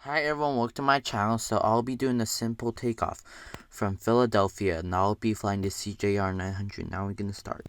Hi everyone, welcome to my channel. So I'll be doing a simple takeoff from Philadelphia and I'll be flying the CJR 900. Now we're gonna start.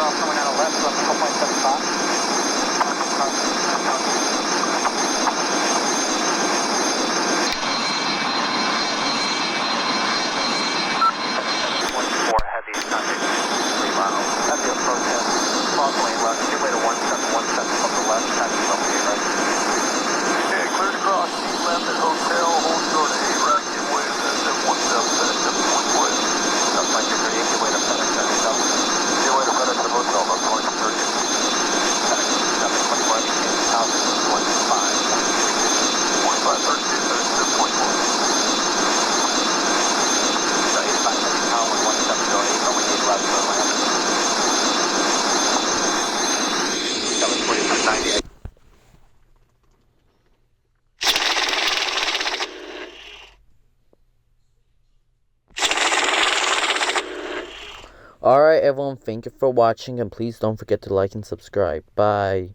Coming out of left, 24 heavy, traffic, 3 miles. That'd be a protest. Cross lane left, give way to 1717 from the left, taxi runway right. Yeah, clear to cross, keep left at hotel, hold short at A-Rack, give way to 717, 724. That's my 238, give way to FedEx 77. Give way to FedEx at hotel, about 2030. FedEx 724, Kansas House, 2532, FedEx 724. 85 heavy power, 1708, runway 8 left, turn land. That was 4690. Alright everyone, thank you for watching and please don't forget to like and subscribe. Bye.